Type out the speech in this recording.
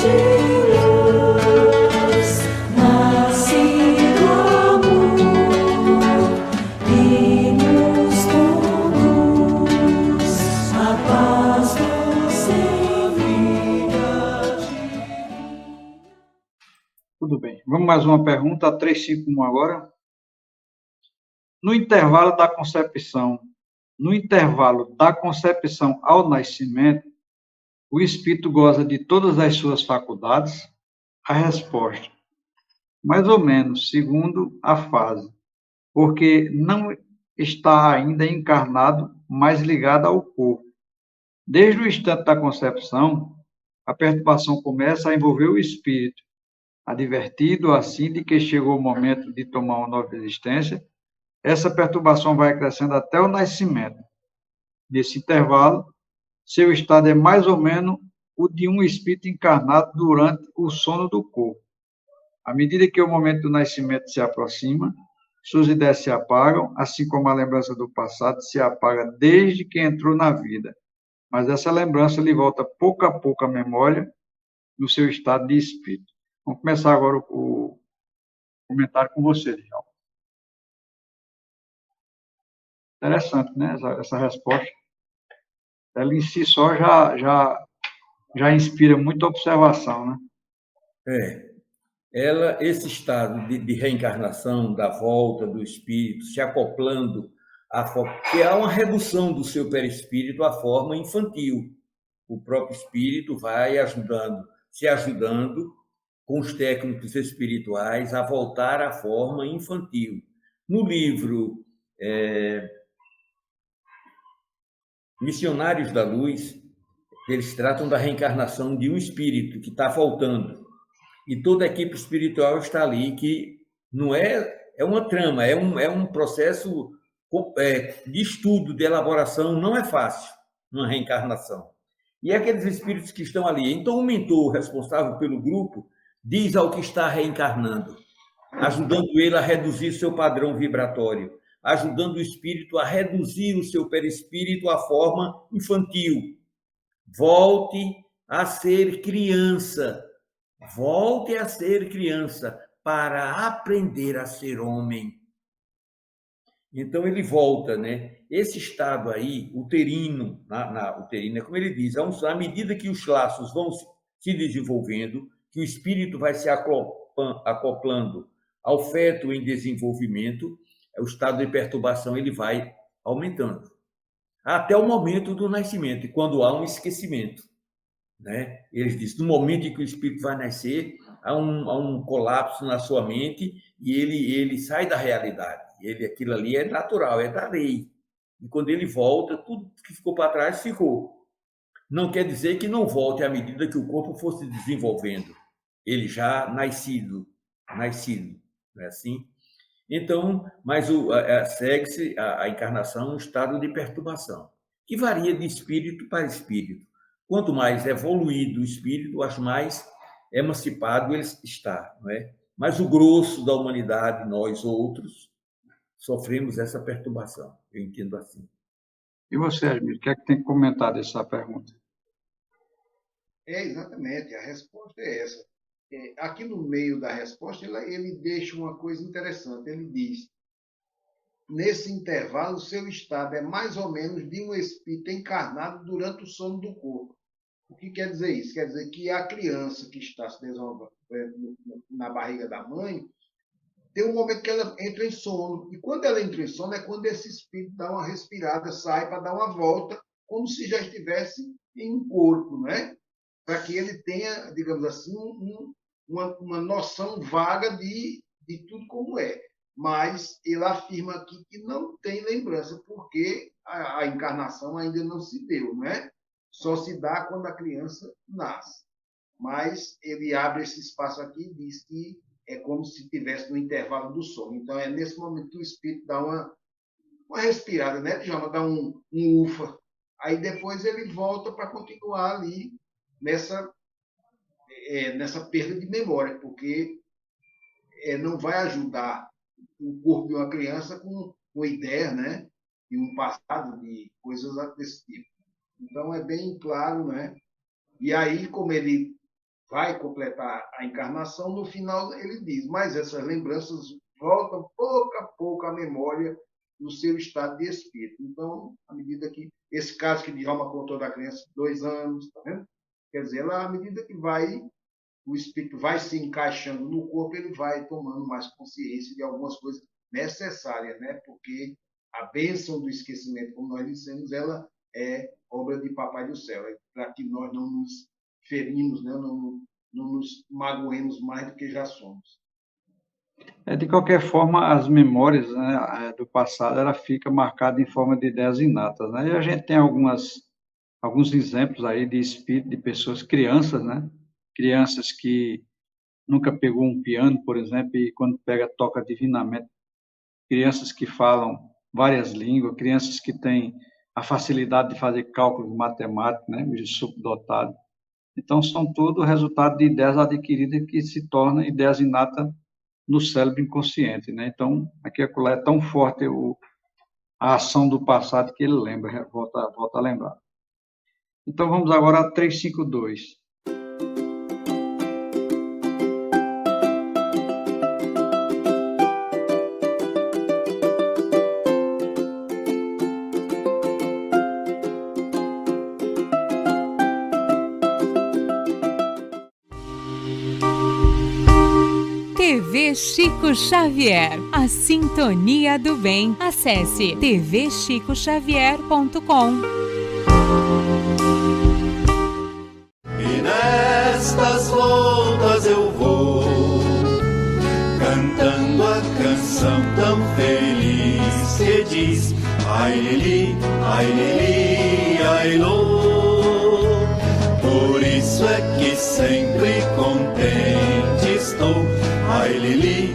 de luz, nasce do amor e nos conduz a paz você vida divina. Tudo bem. Vamos mais uma pergunta, 351 agora. No intervalo da concepção ao nascimento, o espírito goza de todas as suas faculdades? A resposta: mais ou menos, segundo a fase, porque não está ainda encarnado, mas ligado ao corpo. Desde o instante da concepção, a perturbação começa a envolver o espírito, advertido assim de que chegou o momento de tomar uma nova existência. Essa perturbação vai crescendo até o nascimento. Nesse intervalo, seu estado é mais ou menos o de um espírito encarnado durante o sono do corpo. À medida que o momento do nascimento se aproxima, suas ideias se apagam, assim como a lembrança do passado se apaga desde que entrou na vida. Mas essa lembrança lhe volta pouco a pouco à memória no seu estado de espírito. Vamos começar agora o comentário com você, Djalma. Interessante, né? Essa resposta. Ela em si só já inspira muita observação, né? Esse estado de reencarnação, da volta do espírito, se acoplando, que há uma redução do seu perispírito à forma infantil. O próprio espírito vai se ajudando com os técnicos espirituais a voltar à forma infantil. No livro Missionários da Luz, eles tratam da reencarnação de um espírito que está voltando. E toda a equipe espiritual está ali, que não é uma trama, é um processo de estudo, de elaboração, não é fácil uma reencarnação. E aqueles espíritos que estão ali. Então, o mentor responsável pelo grupo diz ao que está reencarnando, ajudando ele a reduzir seu padrão vibratório, ajudando o espírito a reduzir o seu perispírito à forma infantil. Volte a ser criança. Volte a ser criança para aprender a ser homem. Então ele volta, né? Esse estado aí, uterino, uterino é como ele diz, à medida que os laços vão se desenvolvendo, que o espírito vai se acoplando ao feto em desenvolvimento, o estado de perturbação ele vai aumentando. Até o momento do nascimento, quando há um esquecimento. Né? Eles dizem, no momento em que o espírito vai nascer, há um colapso na sua mente e ele sai da realidade. Aquilo ali é natural, é da lei. E quando ele volta, tudo que ficou para trás ficou. Não quer dizer que não volte à medida que o corpo for se desenvolvendo. Ele já nascido, não é assim? Então, mas segue-se a encarnação no estado de perturbação, que varia de espírito para espírito. Quanto mais evoluído o espírito, acho mais emancipado ele está, não é? Mas o grosso da humanidade, nós outros, sofremos essa perturbação. Eu entendo assim. E você, Admir, o que é que tem que comentar dessa pergunta? Exatamente, a resposta é essa. Aqui no meio da resposta, ele deixa uma coisa interessante. Ele diz, nesse intervalo, seu estado é mais ou menos de um espírito encarnado durante o sono do corpo. O que quer dizer isso? Quer dizer que a criança que está se desenvolvendo na barriga da mãe, tem um momento que ela entra em sono. E quando ela entra em sono, é quando esse espírito dá uma respirada, sai para dar uma volta, como se já estivesse em um corpo, não é? Para que ele tenha, digamos assim, uma noção vaga de tudo como é. Mas ele afirma aqui que não tem lembrança, porque a encarnação ainda não se deu, não é? Só se dá quando a criança nasce. Mas ele abre esse espaço aqui e diz que é como se estivesse no intervalo do sono. Então, é nesse momento que o espírito dá uma respirada, né, Djalma? Dá um ufa. Aí depois ele volta para continuar ali nessa perda de memória, porque não vai ajudar o corpo de uma criança com ideia, né, de um passado, de coisas desse tipo. Então, é bem claro, né? E aí, como ele vai completar a encarnação, no final ele diz, mas essas lembranças voltam pouco a pouco à memória do seu estado de espírito. Então, à medida que esse caso que Djalma contou da criança de 2 anos, tá vendo? Quer dizer, à medida que o espírito vai se encaixando no corpo, ele vai tomando mais consciência de algumas coisas necessárias, né? Porque a bênção do esquecimento, como nós dissemos, ela é obra de Papai do Céu, para que nós não nos ferimos, né? Não nos magoemos mais do que já somos. De qualquer forma, as memórias, né, do passado, ela fica marcada em forma de ideias inatas, né? E a gente tem alguns exemplos aí de espírito de pessoas, crianças, né? Crianças que nunca pegou um piano, por exemplo, e quando pega, toca divinamente. Crianças que falam várias línguas, crianças que têm a facilidade de fazer cálculos matemáticos, né? Os subdotados. Então, são tudo resultado de ideias adquiridas que se tornam ideias inatas no cérebro inconsciente, né? Então, aqui é tão forte a ação do passado que ele lembra, volta a lembrar. Então, vamos agora a 352. TV Chico Xavier, a sintonia do bem. Acesse tvchicoxavier.com. E nestas voltas eu vou cantando a canção tão feliz que diz ai lili, ai lô. Por isso é que sempre contente estou. Ai lili,